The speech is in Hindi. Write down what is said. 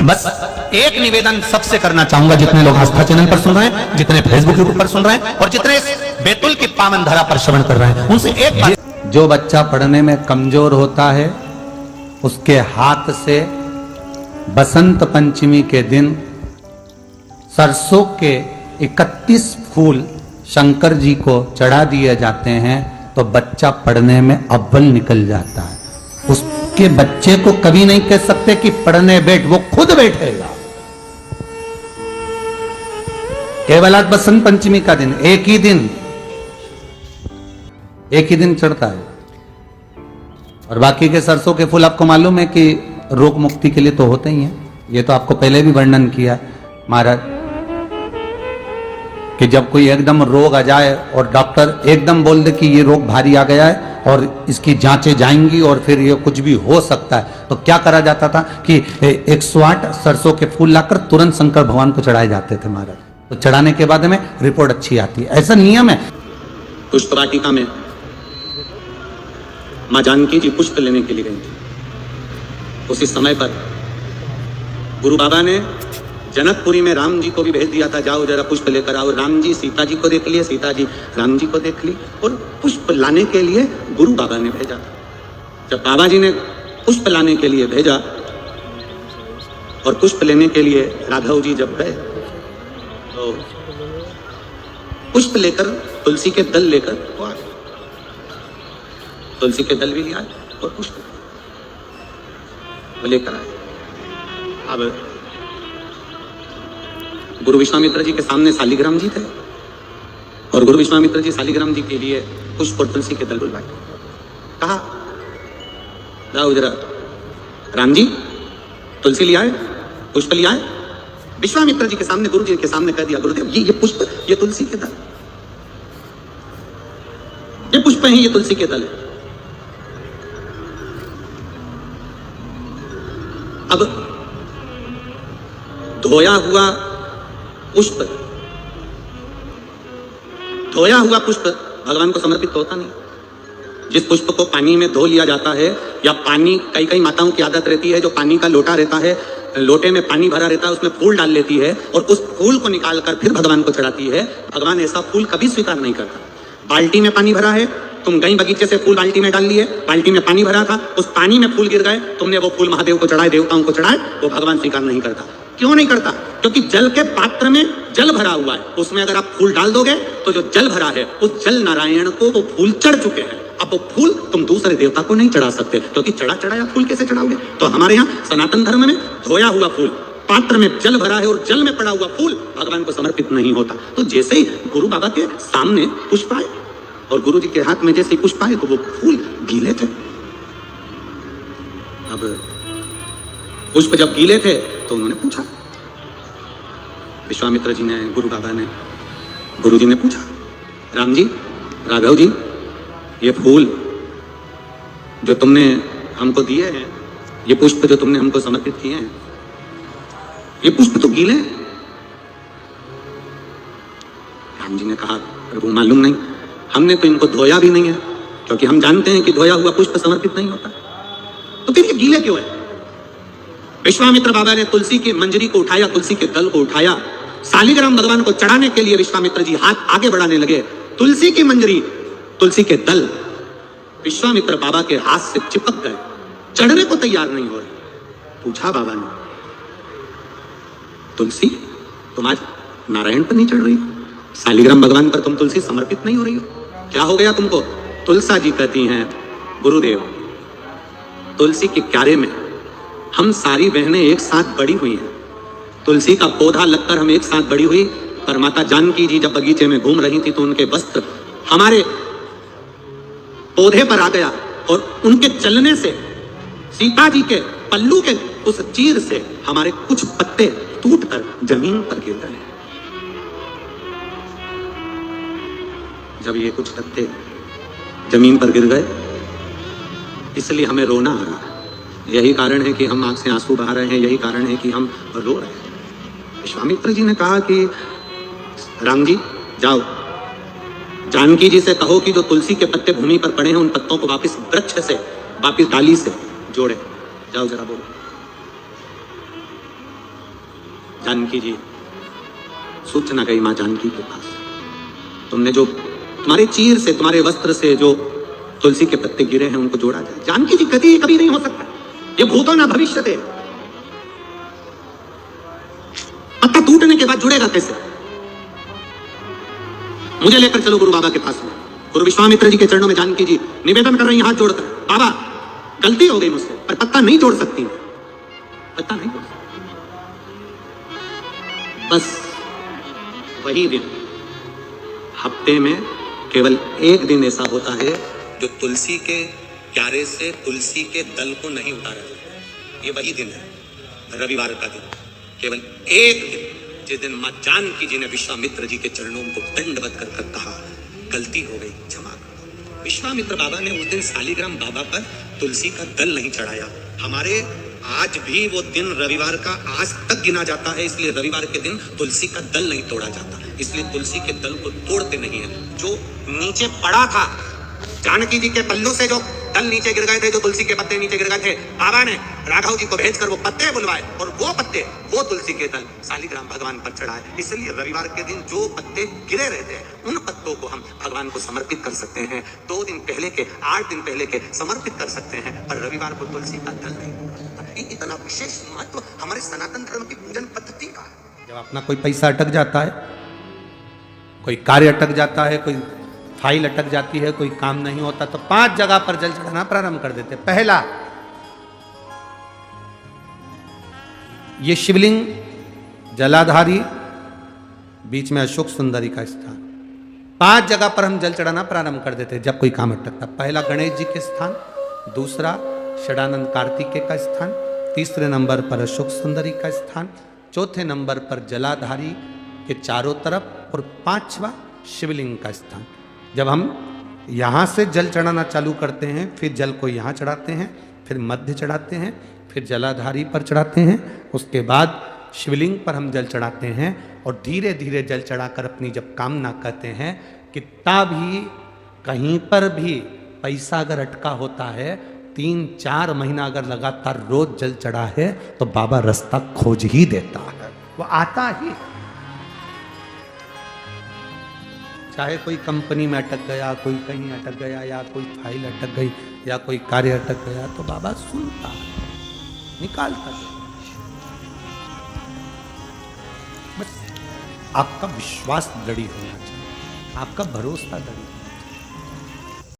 बस एक निवेदन सबसे करना चाहूंगा, जितने लोग आस्था चैनल पर सुन रहे हैं, जितने फेसबुक यूट्यूब पर सुन रहे हैं और जितने इस बैतुल की पावन धरा पर श्रवण कर रहे हैं, उनसे एक बात, जो बच्चा पढ़ने में कमजोर होता है उसके हाथ से बसंत पंचमी के दिन सरसों के 31 फूल शंकर जी को चढ़ा दिए जाते हैं तो बच्चा पढ़ने में अव्वल निकल जाता है। उसके बच्चे को कभी नहीं कह सकते कि पढ़ने बैठ, वो खुद बैठेगा। केवल आज बसंत पंचमी का दिन, एक ही दिन चढ़ता है और बाकी के सरसों के फूल आपको मालूम है कि रोग मुक्ति के लिए तो होते ही हैं। ये तो आपको पहले भी वर्णन किया महाराज कि जब कोई एकदम रोग आ जाए और डॉक्टर एकदम बोल दे कि ये रोग भारी आ गया है और इसकी जांचें जाएंगी और फिर ये कुछ भी हो सकता है, तो क्या करा जाता था कि 108 सरसों के फूल लाकर तुरंत शंकर भगवान को चढ़ाए जाते थे महाराज। तो चढ़ाने के बाद में रिपोर्ट अच्छी आती है, ऐसा नियम है। पुष्प वाटिका में मां जानकी जी पुष्प लेने के लिए गई थी। उसी समय पर गुरु बाबा ने जनकपुरी में राम जी को भी भेज दिया था, जाओ जरा पुष्प लेकर आओ। राम जी सीता जी को देख लिए, सीता जी राम जी को देख ली और पुष्प लाने के लिए गुरु बाबा ने भेजा। जब बाबा जी ने पुष्प लाने के लिए भेजा और पुष्प लेने के लिए राघव जी जब गए तो पुष्प लेकर, तुलसी के दल लेकर वो आए। तुलसी के दल भी ले आए और पुष्प लेकर आए। अब गुरु विश्वामित्र जी के सामने शालिग्राम जी थे और गुरु विश्वामित्र जी शालिग्राम जी के लिए पुष्प और तुलसी के दल बुलवाए। कहा जाओ जरा राम जी तुलसी ले आए, पुष्प ले आए। विश्वामित्र जी के सामने, गुरु जी के सामने कह दिया, गुरुदेव ये पुष्प, ये तुलसी के दल, ये पुष्प है, ये तुलसी के दल है। अब धोया हुआ पुष्प भगवान को समर्पित होता नहीं। जिस पुष्प को पानी में धो लिया जाता है, या पानी, कई माताओं की आदत रहती है जो पानी का लोटा रहता है, लोटे में पानी भरा रहता है, उसमें फूल डाल लेती है और उस फूल को निकालकर फिर भगवान को चढ़ाती है। भगवान ऐसा फूल कभी स्वीकार नहीं करता। बाल्टी में पानी भरा है, तुम गई बगीचे से फूल बाल्टी में डाल लिए, बाल्टी में पानी भरा था, उस पानी में फूल गिर गए, तुमने वो फूल महादेव को चढ़ाए, देवताओं को चढ़ाए, वो भगवान स्वीकार नहीं करता। क्यों नहीं करता? क्योंकि जल के पात्र में जल भरा हुआ है, उसमें अगर आप फूल डाल दोगे तो जो जल भरा है उस जल नारायण को वो फूल चढ़ चुके हैं। अब वो फूल तुम दूसरे देवता को नहीं चढ़ा सकते, क्योंकि चढ़ाया फूल कैसे चढ़ाओगे? तो हमारे यहाँ सनातन धर्म में धोया हुआ फूल, पात्र में जल भरा है और जल में पड़ा हुआ फूल भगवान को समर्पित नहीं होता। तो जैसे ही गुरु बाबा के सामने पुष्प आए और गुरु जी के हाथ में जैसे ही पुष्प आए तो वो फूल गीले थे। अब पुष्प जब गीले थे तो उन्होंने पूछा, विश्वामित्र जी ने, गुरु बाबा ने, गुरु जी ने पूछा, राम जी, राघव जी, ये फूल जो तुमने हमको दिए हैं, ये पुष्प जो तुमने हमको समर्पित किए हैं, ये पुष्प तो गीले हैं। राम जी ने कहा, प्रभु मालूम नहीं, हमने तो इनको धोया भी नहीं है, क्योंकि हम जानते हैं कि धोया हुआ पुष्प समर्पित नहीं होता, तो फिर ये गीले क्यों है? विश्वामित्र बाबा ने तुलसी की मंजरी को उठाया, तुलसी के दल को उठाया, शालिग्राम भगवान को चढ़ाने के लिए विश्वामित्र जी हाथ आगे बढ़ाने लगे। तुलसी की मंजरी, तुलसी के दल विश्वामित्र बाबा के हाथ से चिपक गए, चढ़ने को तैयार नहीं हो रहे। पूछा बाबा ने, तुलसी तुम आज नारायण पर नहीं चढ़ रही हो, शालिग्राम भगवान पर तुम तुलसी समर्पित नहीं हो रही हो, क्या हो गया तुमको? तुलसा जी कहती हैं, गुरुदेव, तुलसी के क्यारे में हम सारी बहनें एक साथ बड़ी हुई हैं, तुलसी का पौधा लगकर हम एक साथ बड़ी हुई। पर माता जानकी जी जब बगीचे में घूम रही थी तो उनके वस्त्र हमारे पौधे पर आ गया और उनके चलने से, सीता जी के पल्लू के उस चीर से हमारे कुछ पत्ते टूटकर जमीन पर गिर गए। जब ये कुछ पत्ते जमीन पर गिर गए, इसलिए हमें रोना आ रहा है। यही कारण है कि हम आंख से आंसू बहा रहे हैं, यही कारण है कि हम रो रहे हैं। विश्वामित्र जी ने कहा कि राम जी जाओ, जानकी जी से कहो कि जो तुलसी के पत्ते भूमि पर पड़े हैं उन पत्तों को वापस वृक्ष से, वापस डाली से जोड़े। जाओ जरा बोलो। जानकी जी, सूचना गई माँ जानकी के पास, तुमने जो तुम्हारे चीर से, तुम्हारे वस्त्र से जो तुलसी के पत्ते गिरे हैं उनको जोड़ा जाए। जानकी जी कहती कभी नहीं हो सकता, ये भूतो ना भविष्य थे, पत्ता टूटने के बाद जुड़ेगा कैसे? मुझे लेकर चलो गुरु बाबा के पास में। गुरु विश्वामित्र जी के चरणों में जानकी जी निवेदन कर रही हैं हाथ जोड़कर, बाबा गलती हो गई मुझसे, पर पत्ता नहीं जोड़ सकती, पत्ता नहीं जोड़ सकती। बस वही दिन, हफ्ते में केवल एक दिन ऐसा होता है जो तुलसी के क्यारे से तुलसी के दल को नहीं उतारा जाता। ये वही दिन है, रविवार का दिन, केवल एक दिन, जिस दिन मां जानकी जी ने विश्वामित्र जी के चरणों को दंडवत कर कहा, गलती हो गई, क्षमा करो। विश्वामित्र बाबा ने उस दिन शालिग्राम बाबा पर तुलसी का दल नहीं चढ़ाया। हमारे आज भी वो दिन रविवार का आज तक गिना जाता है, इसलिए रविवार के दिन तुलसी का दल नहीं तोड़ा जाता, इसलिए तुलसी के दल को तोड़ते नहीं है। जो नीचे पड़ा था, जानकी जी के पल्लू से जो दल नीचे गिर गए थे, जो तुलसी के पत्ते नीचे गिर गए थे, बाबा ने राघव जी को भेजकर वो पत्ते बुलवाए और वो पत्ते, वो तुलसी के दल शालिग्राम भगवान पर चढ़ाए। इसलिए रविवार के दिन जो पत्ते गिरे रहते हैं, उन पत्तों को हम भगवान को समर्पित कर सकते हैं। 2 दिन पहले के, 8 दिन पहले के समर्पित कर सकते हैं, पर रविवार को तुलसी का दल नहीं। इतना विशेष महत्व हमारे सनातन धर्म की पूजन पद्धति का है। जब अपना कोई पैसा अटक जाता है, कोई कार्य अटक जाता है, कोई फाइल अटक जाती है, कोई काम नहीं होता, तो 5 जगह पर जल चढ़ाना प्रारंभ कर देते। पहला, ये शिवलिंग जलाधारी, बीच में अशोक सुंदरी का स्थान, 5 जगह पर हम जल चढ़ाना प्रारंभ कर देते जब कोई काम अटकता। पहला गणेश जी के स्थान, दूसरा षडानंद कार्तिकेय का स्थान, तीसरे नंबर पर अशोक सुंदरी का स्थान, चौथे नंबर पर जलाधारी के चारों तरफ, और 5वां शिवलिंग का स्थान। जब हम यहाँ से जल चढ़ाना चालू करते हैं, फिर जल को यहाँ चढ़ाते हैं, फिर मध्य चढ़ाते हैं, फिर जलाधारी पर चढ़ाते हैं, उसके बाद शिवलिंग पर हम जल चढ़ाते हैं, और धीरे धीरे जल चढ़ाकर अपनी जब कामना कहते हैं, कितना भी कहीं पर भी पैसा अगर अटका होता है, 3-4 महीना अगर लगातार रोज जल चढ़ा है, तो बाबा रास्ता खोज ही देता है, वो आता ही। चाहे कोई कंपनी में अटक गया, कोई कहीं अटक गया, या कोई फाइल अटक गई, या कोई कार्य अटक गया, तो बाबा सुनता है, निकालता है। बस आपका विश्वास दृढ़ होना चाहिए, आपका भरोसा दृढ़।